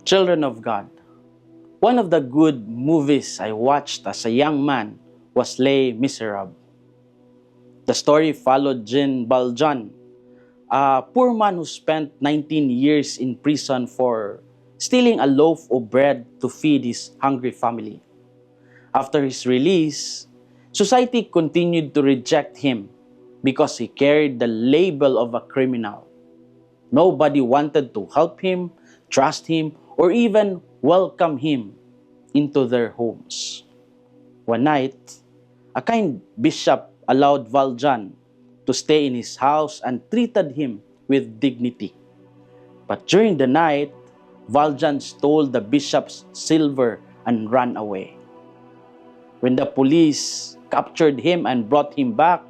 Children of God, one of the good movies I watched as a young man was Les Miserables. The story followed Jean Valjean, a poor man who spent 19 years in prison for stealing a loaf of bread to feed his hungry family. After his release, society continued to reject him because he carried the label of a criminal. Nobody wanted to help him, trust him, or even welcome him into their homes. One night, a kind bishop allowed Valjean to stay in his house and treated him with dignity. But during the night, Valjean stole the bishop's silver and ran away. When the police captured him and brought him back,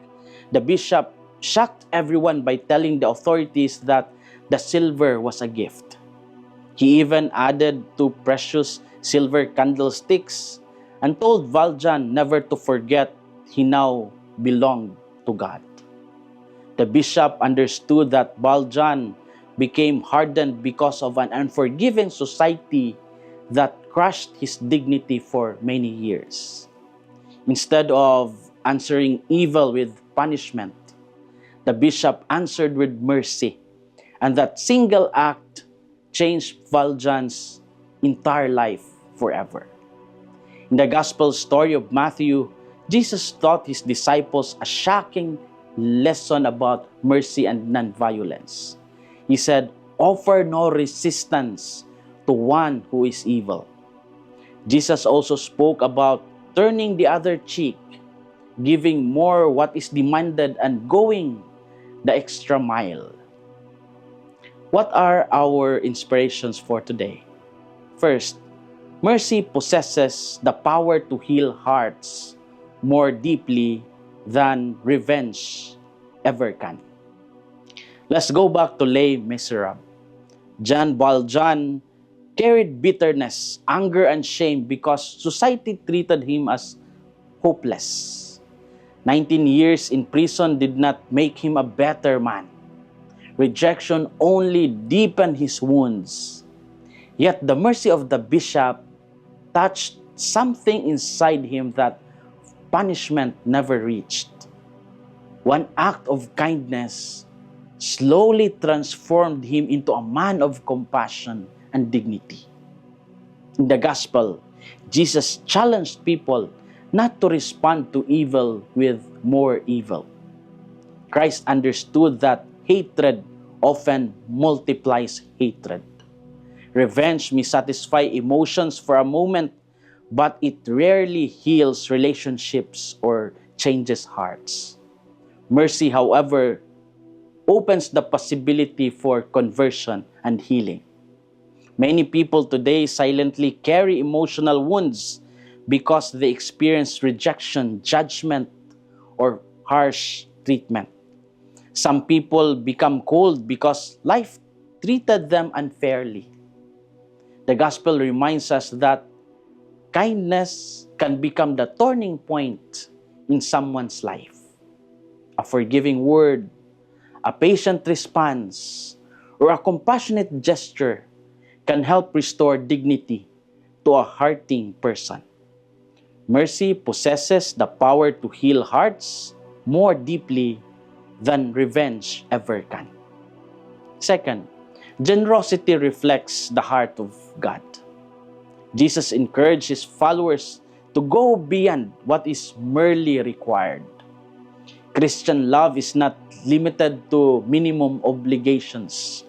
the bishop shocked everyone by telling the authorities that the silver was a gift. He even added two precious silver candlesticks and told Valjean never to forget he now belonged to God. The bishop understood that Valjean became hardened because of an unforgiving society that crushed his dignity for many years. Instead of answering evil with punishment, the bishop answered with mercy, and that single act changed Valjean's entire life forever. In the gospel story of Matthew, Jesus taught his disciples a shocking lesson about mercy and nonviolence. He said, "Offer no resistance to one who is evil." Jesus also spoke about turning the other cheek, giving more what is demanded, and going the extra mile. What are our inspirations for today? First, mercy possesses the power to heal hearts more deeply than revenge ever can. Let's go back to Les Miserables. Jean Valjean carried bitterness, anger, and shame because society treated him as hopeless. 19 years in prison did not make him a better man. Rejection only deepened his wounds. Yet the mercy of the bishop touched something inside him that punishment never reached. One act of kindness slowly transformed him into a man of compassion and dignity. In the gospel, Jesus challenged people not to respond to evil with more evil. Christ understood that hatred often multiplies hatred. Revenge may satisfy emotions for a moment, but it rarely heals relationships or changes hearts. Mercy, however, opens the possibility for conversion and healing. Many people today silently carry emotional wounds because they experience rejection, judgment, or harsh treatment. Some people become cold because life treated them unfairly. The gospel reminds us that kindness can become the turning point in someone's life. A forgiving word, a patient response, or a compassionate gesture can help restore dignity to a hurting person. Mercy possesses the power to heal hearts more deeply than revenge ever can. Second, generosity reflects the heart of God. Jesus encouraged his followers to go beyond what is merely required. Christian love is not limited to minimum obligations.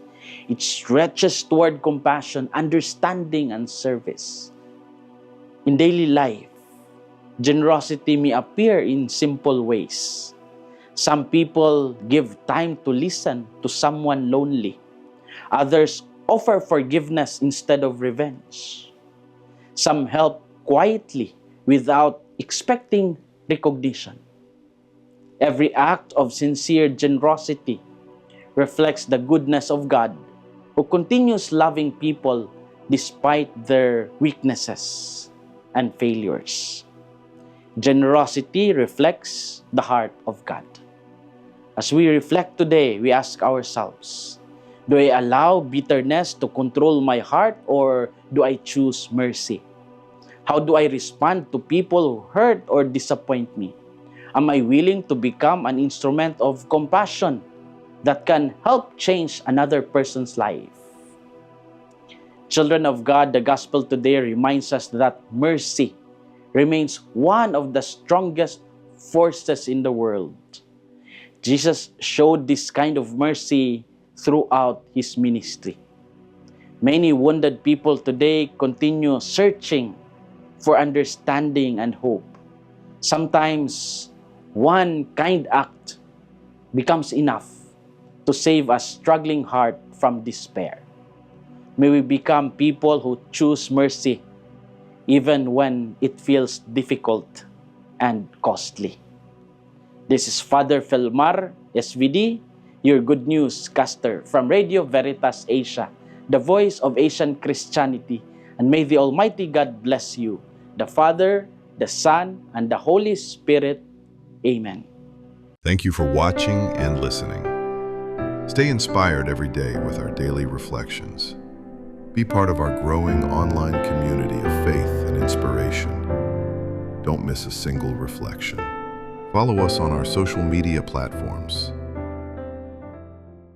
It stretches toward compassion, understanding, and service. In daily life, generosity may appear in simple ways. Some people give time to listen to someone lonely. Others offer forgiveness instead of revenge. Some help quietly without expecting recognition. Every act of sincere generosity reflects the goodness of God, who continues loving people despite their weaknesses and failures. Generosity reflects the heart of God. As we reflect today, we ask ourselves, Do I allow bitterness to control my heart, or do I choose mercy? How do I respond to people who hurt or disappoint me? Am I willing to become an instrument of compassion that can help change another person's life? Children of God, the gospel today reminds us that mercy remains one of the strongest forces in the world. Jesus showed this kind of mercy throughout his ministry. Many wounded people today continue searching for understanding and hope. Sometimes one kind act becomes enough to save a struggling heart from despair. May we become people who choose mercy even when it feels difficult and costly. This is Father Felmar, SVD, your Good News caster from Radio Veritas Asia, the voice of Asian Christianity. And may the Almighty God bless you, the Father, the Son, and the Holy Spirit. Amen. Thank you for watching and listening. Stay inspired every day with our daily reflections. Be part of our growing online community of faith and inspiration. Don't miss a single reflection. Follow us on our social media platforms